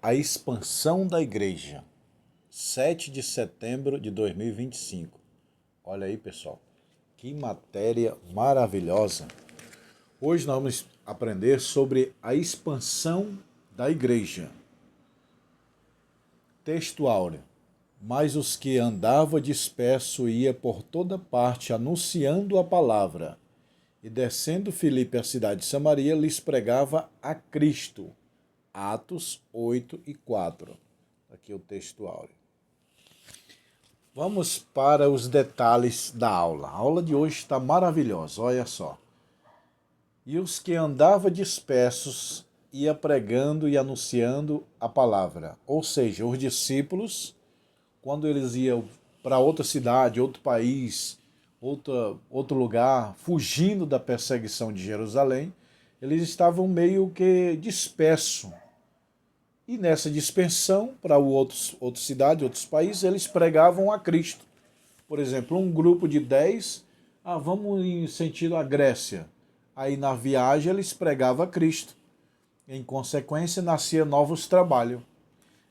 A expansão da igreja, 7 de setembro de 2025. Olha aí, pessoal, que matéria maravilhosa. Hoje nós vamos aprender sobre a expansão da igreja. Texto áureo. Mas os que andava disperso ia por toda parte anunciando a palavra. E descendo Filipe à cidade de Samaria, lhes pregava a Cristo. Atos 8 e 4. Aqui é o texto áureo. Vamos para os detalhes da aula. A aula de hoje está maravilhosa, olha só. E os que andavam dispersos ia pregando e anunciando a palavra. Ou seja, os discípulos, quando eles iam para outra cidade, outro país, outro lugar, fugindo da perseguição de Jerusalém, eles estavam meio que dispersos. E nessa dispersão, para outras cidades, outros países, eles pregavam a Cristo. Por exemplo, um grupo de 10, vamos em sentido à Grécia. Aí na viagem eles pregavam a Cristo. Em consequência, nascia novos trabalhos.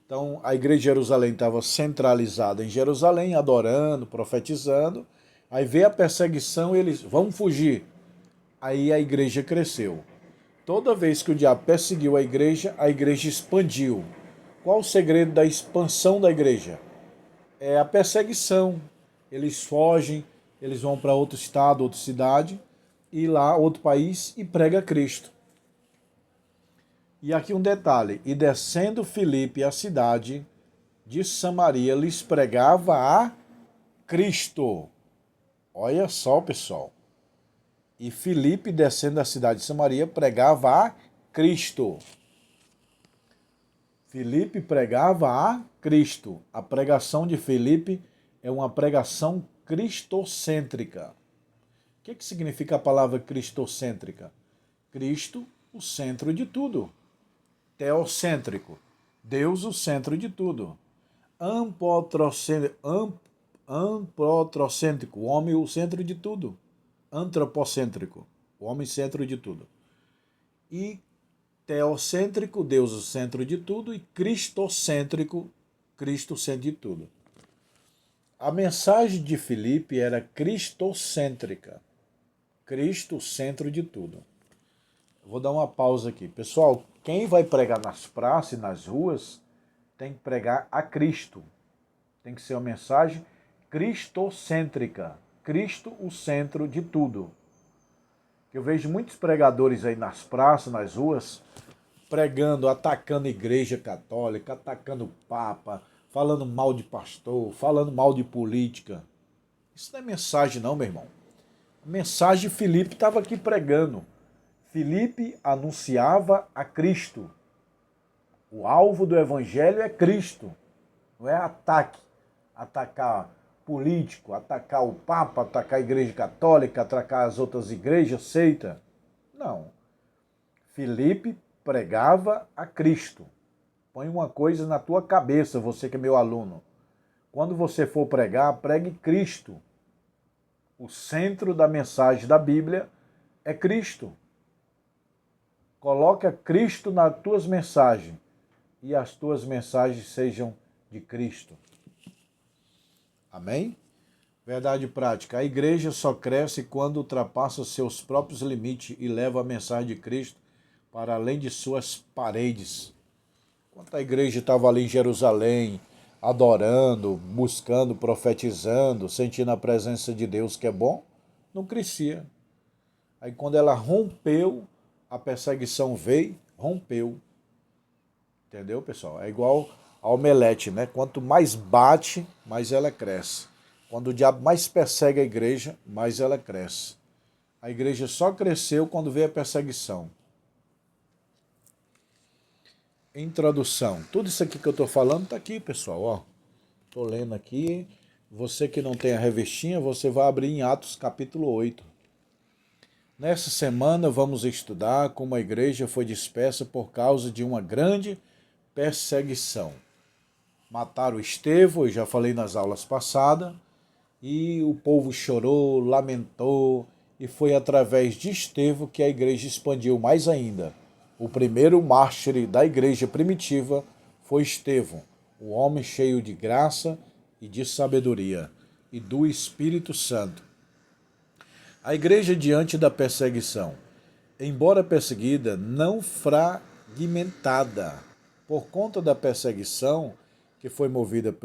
Então a igreja de Jerusalém estava centralizada em Jerusalém, adorando, profetizando. Aí veio a perseguição e eles, vamos fugir. Aí a igreja cresceu. Toda vez que o diabo perseguiu a igreja expandiu. Qual o segredo da expansão da igreja? É a perseguição. Eles fogem, eles vão para outro estado, outra cidade, e lá, outro país, e prega Cristo. E aqui um detalhe. E descendo Filipe à cidade de Samaria, lhes pregava a Cristo. Olha só, pessoal. E Filipe, descendo da cidade de Samaria, pregava a Cristo. Filipe pregava a Cristo. A pregação de Filipe é uma pregação cristocêntrica. O que significa a palavra cristocêntrica? Cristo, o centro de tudo. Teocêntrico. Deus, o centro de tudo. Antropocêntrico. O homem, o centro de tudo. Antropocêntrico, o homem centro de tudo. E teocêntrico, Deus o centro de tudo, e cristocêntrico, Cristo o centro de tudo. A mensagem de Filipe era cristocêntrica, Cristo o centro de tudo. Vou dar uma pausa aqui. Pessoal, quem vai pregar nas praças e nas ruas tem que pregar a Cristo. Tem que ser uma mensagem cristocêntrica. Cristo, o centro de tudo. Eu vejo muitos pregadores aí nas praças, nas ruas, pregando, atacando a igreja católica, atacando o Papa, falando mal de pastor, falando mal de política. Isso não é mensagem não, meu irmão. A mensagem de Filipe estava aqui pregando. Filipe anunciava a Cristo. O alvo do evangelho é Cristo. Não é atacar político, atacar o Papa, atacar a Igreja Católica, atacar as outras igrejas, seita. Não. Filipe pregava a Cristo. Põe uma coisa na tua cabeça, você que é meu aluno. Quando você for pregar, pregue Cristo. O centro da mensagem da Bíblia é Cristo. Coloca Cristo nas tuas mensagens e as tuas mensagens sejam de Cristo. Amém? Verdade prática. A igreja só cresce quando ultrapassa seus próprios limites e leva a mensagem de Cristo para além de suas paredes. Enquanto a igreja estava ali em Jerusalém, adorando, buscando, profetizando, sentindo a presença de Deus, que é bom, não crescia. Aí quando ela rompeu, a perseguição veio, rompeu. Entendeu, pessoal? É igual a omelete, né? Quanto mais bate, mais ela cresce. Quando o diabo mais persegue a igreja, mais ela cresce. A igreja só cresceu quando veio a perseguição. Introdução. Tudo isso aqui que eu estou falando está aqui, pessoal. Estou lendo aqui. Você que não tem a revistinha, você vai abrir em Atos capítulo 8. Nessa semana vamos estudar como a igreja foi dispersa por causa de uma grande perseguição. Mataram Estevão, eu já falei nas aulas passadas, e o povo chorou, lamentou, e foi através de Estevão que a igreja expandiu mais ainda. O primeiro mártir da igreja primitiva foi Estevão, o homem cheio de graça e de sabedoria e do Espírito Santo. A igreja diante da perseguição, embora perseguida, não fragmentada por conta da perseguição que foi movida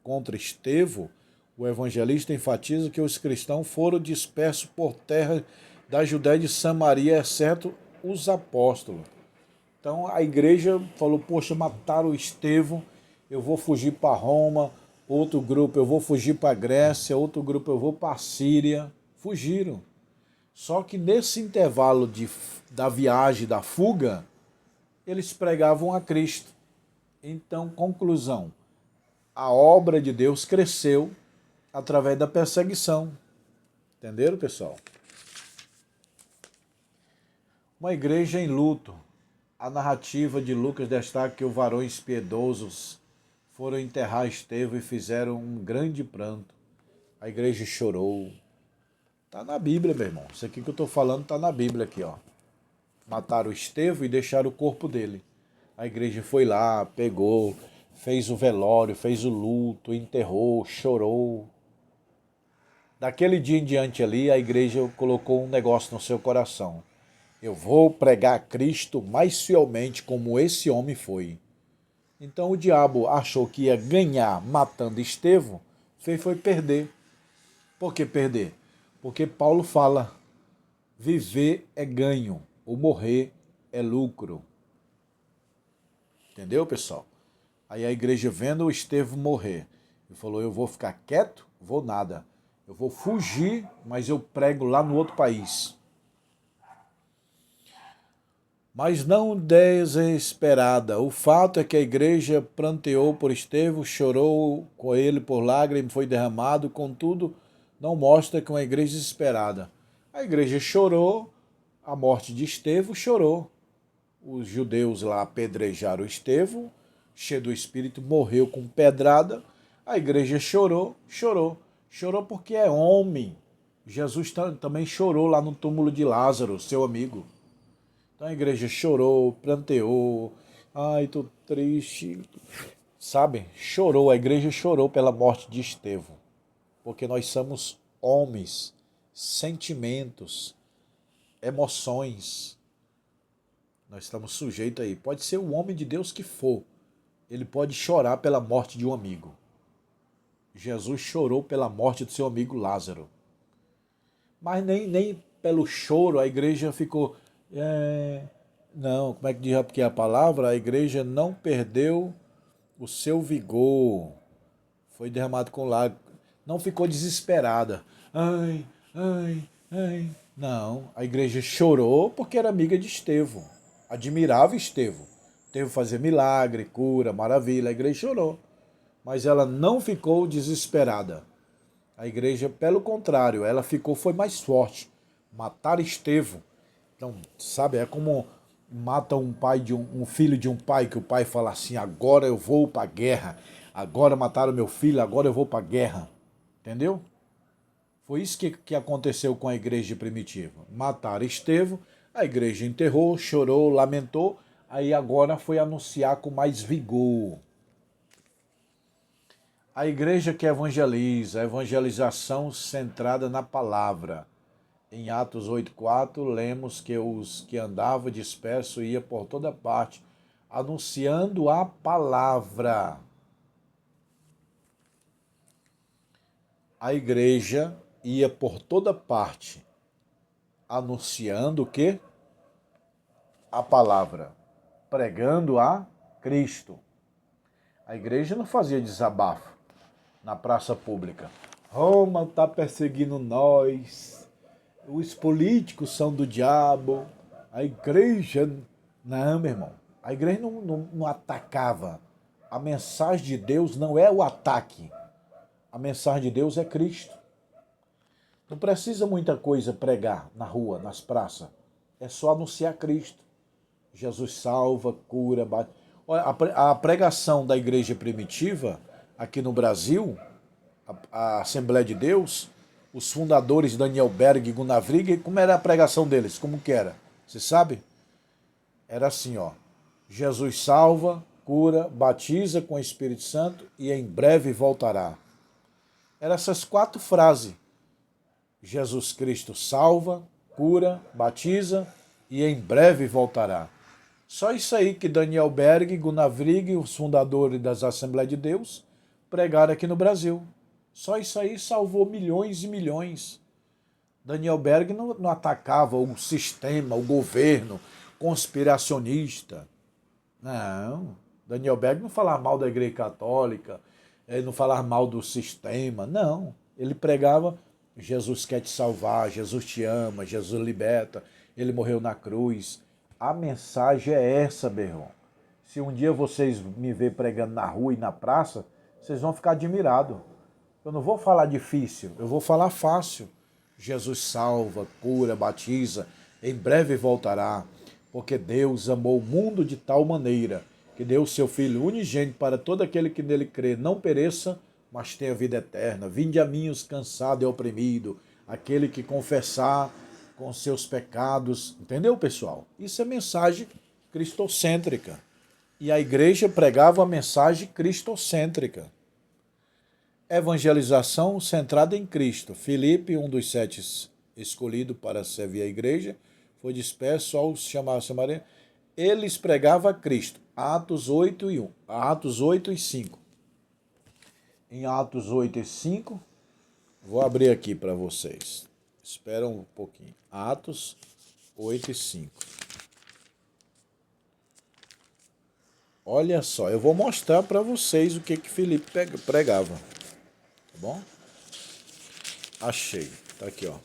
contra Estevão, o evangelista enfatiza que os cristãos foram dispersos por terra da Judéia e de Samaria, exceto os apóstolos. Então a igreja falou, poxa, mataram o Estevão, eu vou fugir para Roma, outro grupo eu vou fugir para a Grécia, outro grupo eu vou para a Síria. Fugiram. Só que nesse intervalo da viagem, da fuga, eles pregavam a Cristo. Então, conclusão, a obra de Deus cresceu através da perseguição. Entenderam, pessoal? Uma igreja em luto. A narrativa de Lucas destaca que os varões piedosos foram enterrar Estevão e fizeram um grande pranto. A igreja chorou. Está na Bíblia, meu irmão. Isso aqui que eu estou falando está na Bíblia aqui, ó. Mataram Estevão e deixaram o corpo dele. A igreja foi lá, pegou, fez o velório, fez o luto, enterrou, chorou. Daquele dia em diante ali, a igreja colocou um negócio no seu coração. Eu vou pregar a Cristo mais fielmente como esse homem foi. Então o diabo achou que ia ganhar matando Estevão, foi perder. Por que perder? Porque Paulo fala, viver é ganho, o morrer é lucro. Entendeu, pessoal? Aí a igreja vendo o Estevão morrer, ele falou, eu vou ficar quieto? Vou nada. Eu vou fugir, mas eu prego lá no outro país. Mas não desesperada. O fato é que a igreja pranteou por Estevão, chorou com ele por lágrimas, foi derramado, contudo, não mostra que uma igreja desesperada. A igreja chorou, a morte de Estevão chorou. Os judeus lá apedrejaram Estevão, cheio do Espírito, morreu com pedrada. A igreja chorou, chorou. Chorou porque é homem. Jesus também chorou lá no túmulo de Lázaro, seu amigo. Então a igreja chorou, pranteou, ai, tô triste, sabe? Chorou, a igreja chorou pela morte de Estevão, porque nós somos homens, sentimentos, emoções, nós estamos sujeitos aí. Pode ser o homem de Deus que for, ele pode chorar pela morte de um amigo. Jesus chorou pela morte do seu amigo Lázaro, mas nem pelo choro a igreja ficou... Não, como é que diz aqui a palavra? A igreja não perdeu o seu vigor. Foi derramado com lágrimas. Não ficou desesperada. Ai, ai, ai. Não, a igreja chorou porque era amiga de Estevão. Admirava Estevão. Estevão fazia milagre, cura, maravilha. A igreja chorou. Mas ela não ficou desesperada. A igreja, pelo contrário, ela foi mais forte. Matar Estevão. Então, sabe, é como mata um filho de um pai, que o pai fala assim, agora eu vou para a guerra, agora mataram meu filho, agora eu vou para a guerra. Entendeu? Foi isso que aconteceu com a igreja primitiva. Mataram Estevão, a igreja enterrou, chorou, lamentou, aí agora foi anunciar com mais vigor. A igreja que evangeliza, a evangelização centrada na palavra. Em Atos 8,4, lemos que os que andavam dispersos iam por toda parte, anunciando a palavra. A igreja ia por toda parte, anunciando o quê? A palavra, pregando a Cristo. A igreja não fazia desabafo na praça pública. Roma está perseguindo nós. Os políticos são do diabo, a igreja... Não, meu irmão, a igreja não atacava. A mensagem de Deus não é o ataque. A mensagem de Deus é Cristo. Não precisa muita coisa pregar na rua, nas praças. É só anunciar Cristo. Jesus salva, cura, bate. Olha, a pregação da igreja primitiva, aqui no Brasil, a Assembleia de Deus... Os fundadores Daniel Berg e Gunnar Vrigge, como era a pregação deles? Como que era? Você sabe? Era assim, ó. Jesus salva, cura, batiza com o Espírito Santo e em breve voltará. Eram essas 4 frases. Jesus Cristo salva, cura, batiza e em breve voltará. Só isso aí que Daniel Berg, Gunnar Vrig, os fundadores das Assembleias de Deus, pregaram aqui no Brasil. Só isso aí salvou milhões e milhões. Daniel Berg não atacava o sistema, o governo conspiracionista. Não. Daniel Berg não falava mal da Igreja Católica, ele não falava mal do sistema. Não. Ele pregava: Jesus quer te salvar, Jesus te ama, Jesus liberta, ele morreu na cruz. A mensagem é essa, meu irmão. Se um dia vocês me ver pregando na rua e na praça, vocês vão ficar admirados. Eu não vou falar difícil, eu vou falar fácil. Jesus salva, cura, batiza, em breve voltará, porque Deus amou o mundo de tal maneira que deu o seu Filho unigênito para todo aquele que nele crê não pereça, mas tenha vida eterna. Vinde a mim os cansados e oprimidos, aquele que confessar com seus pecados. Entendeu, pessoal? Isso é mensagem cristocêntrica. E a igreja pregava a mensagem cristocêntrica. Evangelização centrada em Cristo. Filipe, um dos 7 escolhidos para servir a igreja, foi disperso ao chamar a Samaria. Eles pregavam a Cristo. Atos 8 e 1. Atos 8 e 5. Em Atos 8 e 5, vou abrir aqui para vocês. Espera um pouquinho. Atos 8 e 5. Olha só, eu vou mostrar para vocês o que Filipe pregava. Tá bom? Achei. Tá aqui, ó.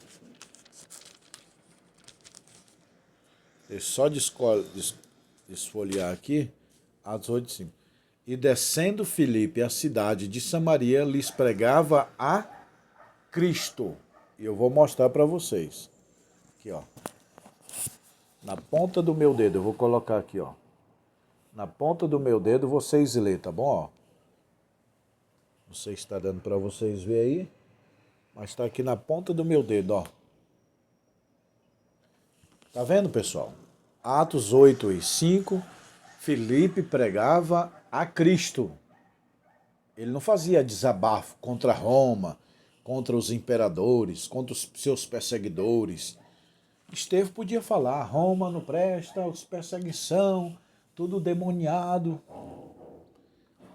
Deixa eu só desfolhear aqui. Atos 8 e 5. E descendo Filipe à cidade de Samaria, lhes pregava a Cristo. E eu vou mostrar para vocês. Aqui, ó. Na ponta do meu dedo, eu vou colocar aqui, ó. Na ponta do meu dedo vocês lêem, tá bom? Ó. Não sei se está dando para vocês verem aí, mas está aqui na ponta do meu dedo, ó. Tá vendo, pessoal? Atos 8 e 5, Filipe pregava a Cristo. Ele não fazia desabafo contra Roma, contra os imperadores, contra os seus perseguidores. Estevão podia falar: Roma não presta, os perseguição, tudo demoniado.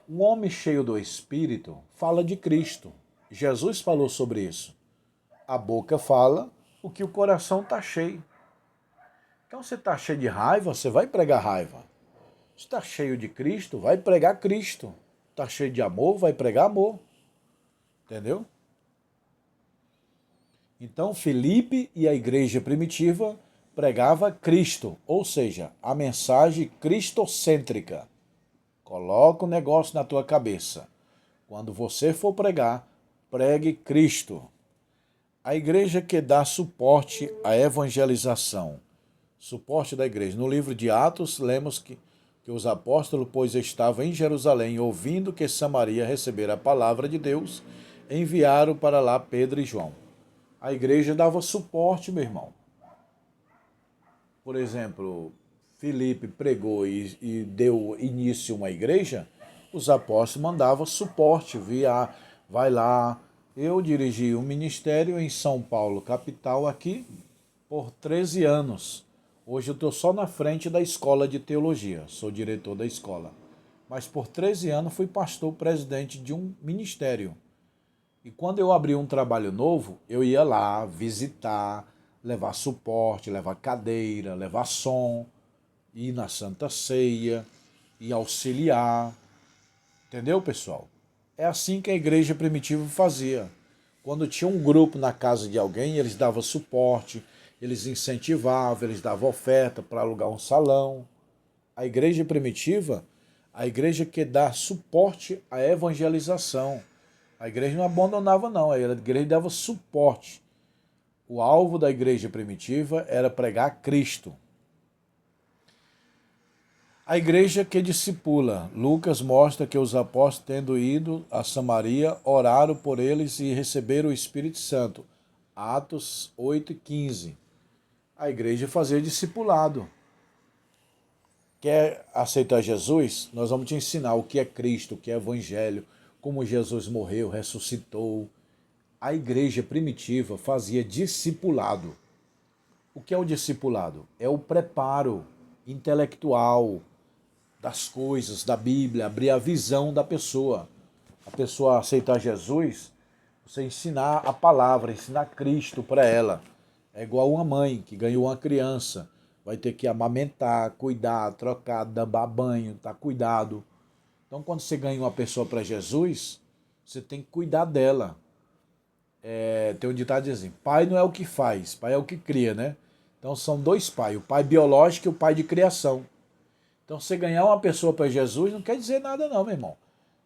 Um homem cheio do Espírito fala de Cristo. Jesus falou sobre isso. A boca fala o que o coração está cheio. Então, você está cheio de raiva, você vai pregar raiva. Se está cheio de Cristo, vai pregar Cristo. Está cheio de amor, vai pregar amor. Entendeu? Então, Filipe e a igreja primitiva pregava Cristo, ou seja, a mensagem cristocêntrica. Coloca o negócio na tua cabeça. Quando você for pregar, pregue Cristo. A igreja que dá suporte à evangelização. Suporte da igreja. No livro de Atos, lemos que os apóstolos, pois estavam em Jerusalém, ouvindo que Samaria recebera a palavra de Deus, enviaram para lá Pedro e João. A igreja dava suporte, meu irmão. Por exemplo, Filipe pregou e deu início a uma igreja, os apóstolos mandavam suporte, vai lá. Eu dirigi um ministério em São Paulo, capital, aqui, por 13 anos. Hoje eu estou só na frente da escola de teologia, sou diretor da escola. Mas por 13 anos fui pastor presidente de um ministério. E quando eu abri um trabalho novo, eu ia lá visitar, levar suporte, levar cadeira, levar som, ir na Santa Ceia, ir auxiliar. Entendeu, pessoal? É assim que a igreja primitiva fazia. Quando tinha um grupo na casa de alguém, eles davam suporte, eles incentivavam, eles davam oferta para alugar um salão. A igreja primitiva, a igreja que dá suporte à evangelização. A igreja não abandonava, não. A igreja dava suporte. O alvo da igreja primitiva era pregar Cristo. A igreja que discipula. Lucas mostra que os apóstolos, tendo ido a Samaria, oraram por eles e receberam o Espírito Santo. Atos 8 e 15. A igreja fazia discipulado. Quer aceitar Jesus? Nós vamos te ensinar o que é Cristo, o que é Evangelho, como Jesus morreu, ressuscitou. A igreja primitiva fazia discipulado. O que é o discipulado? É o preparo intelectual das coisas, da Bíblia, abrir a visão da pessoa. A pessoa aceitar Jesus, você ensinar a palavra, ensinar Cristo para ela. É igual uma mãe que ganhou uma criança. Vai ter que amamentar, cuidar, trocar, dar banho, dar cuidado. Então, quando você ganha uma pessoa para Jesus, você tem que cuidar dela. Tem um ditado assim, pai não é o que faz, pai é o que cria, né? Então são dois pais, o pai biológico e o pai de criação. Então você ganhar uma pessoa para Jesus não quer dizer nada não, meu irmão.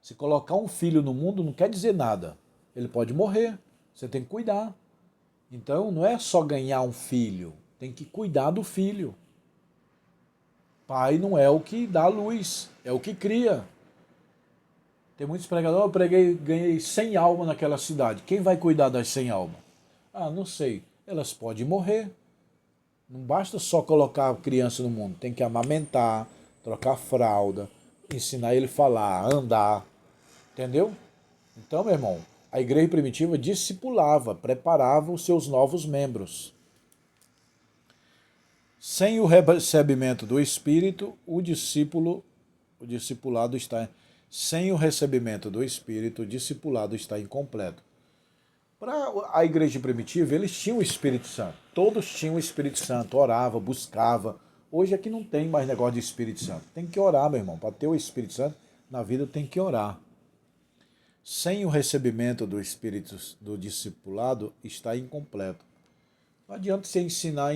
Se colocar um filho no mundo não quer dizer nada. Ele pode morrer, você tem que cuidar. Então não é só ganhar um filho, tem que cuidar do filho. Pai não é o que dá luz, é o que cria. Tem muitos pregadores, ganhei 100 almas naquela cidade. Quem vai cuidar das 100 almas? Ah, não sei. Elas podem morrer. Não basta só colocar a criança no mundo. Tem que amamentar, trocar fralda, ensinar ele a falar, andar. Entendeu? Então, meu irmão, a igreja primitiva discipulava, preparava os seus novos membros. Sem o recebimento do Espírito, o discipulado está. Sem o recebimento do Espírito, o discipulado está incompleto. Para a igreja primitiva, eles tinham o Espírito Santo. Todos tinham o Espírito Santo, orava, buscava. Hoje aqui não tem mais negócio de Espírito Santo. Tem que orar, meu irmão. Para ter o Espírito Santo, na vida tem que orar. Sem o recebimento do Espírito do discipulado, está incompleto. Não adianta você ensinar.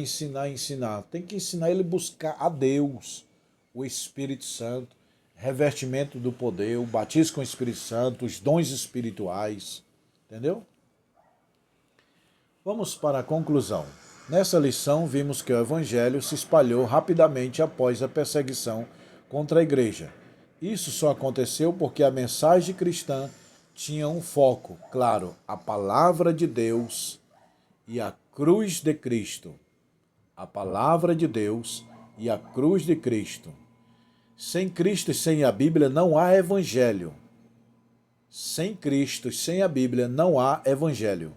Tem que ensinar ele a buscar a Deus, o Espírito Santo, revestimento do poder, o batismo com o Espírito Santo, os dons espirituais. Entendeu? Vamos para a conclusão. Nessa lição, vimos que o Evangelho se espalhou rapidamente após a perseguição contra a igreja. Isso só aconteceu porque a mensagem cristã tinha um foco, claro, a palavra de Deus e a cruz de Cristo. A palavra de Deus e a cruz de Cristo. Sem Cristo e sem a Bíblia não há Evangelho. Sem Cristo e sem a Bíblia não há Evangelho.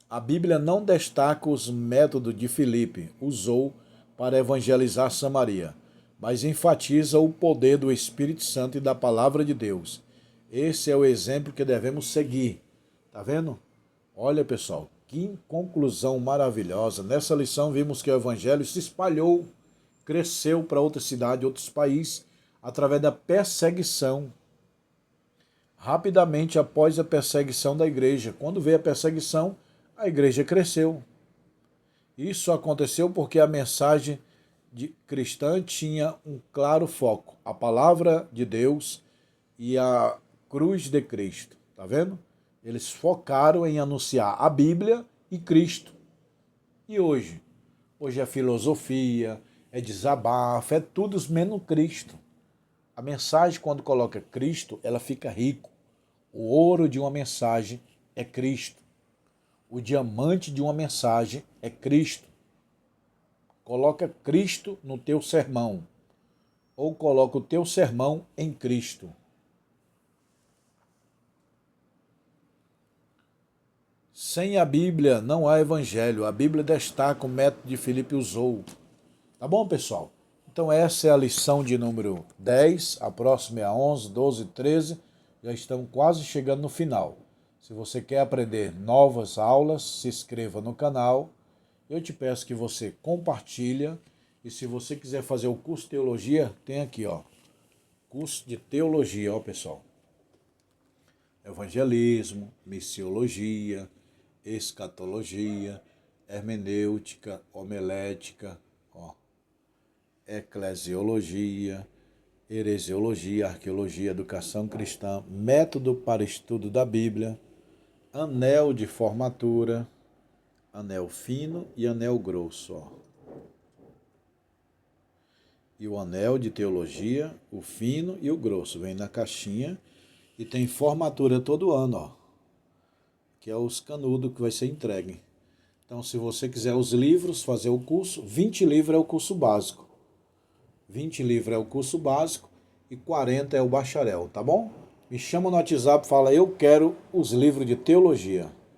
A Bíblia não destaca os métodos de Filipe usou para evangelizar Samaria, mas enfatiza o poder do Espírito Santo e da palavra de Deus. Esse é o exemplo que devemos seguir. Tá vendo? Olha, pessoal, que conclusão maravilhosa. Nessa lição vimos que o evangelho se espalhou, cresceu para outras cidades, outros países, através da perseguição. Rapidamente após a perseguição da igreja. Quando veio a perseguição, a igreja cresceu. Isso aconteceu porque a mensagem cristã tinha um claro foco, a palavra de Deus e a cruz de Cristo. Tá vendo? Eles focaram em anunciar a Bíblia e Cristo. E hoje? Hoje é filosofia, é desabafo, é tudo menos Cristo. A mensagem, quando coloca Cristo, ela fica rico. O ouro de uma mensagem é Cristo. O diamante de uma mensagem é Cristo. Coloca Cristo no teu sermão. Ou coloca o teu sermão em Cristo. Sem a Bíblia não há evangelho. A Bíblia destaca o método que Filipe usou. Tá bom, pessoal? Então essa é a lição de número 10. A próxima é a 11, 12, 13. Já estamos quase chegando no final. Se você quer aprender novas aulas, se inscreva no canal. Eu te peço que você compartilhe. E se você quiser fazer o curso de teologia, tem aqui, ó. Curso de teologia, ó, pessoal. Evangelismo, missiologia, escatologia, hermenêutica, homilética, ó. Eclesiologia, heresiologia, arqueologia, educação cristã, método para estudo da Bíblia, anel de formatura, anel fino e anel grosso. Ó. E o anel de teologia, o fino e o grosso, vem na caixinha e tem formatura todo ano, ó, que é os canudos que vai ser entregue. Então, se você quiser os livros, fazer o curso, 20 livros é o curso básico. 20 livros é o curso básico e 40 é o bacharel, tá bom? Me chama no WhatsApp e fala, eu quero os livros de teologia.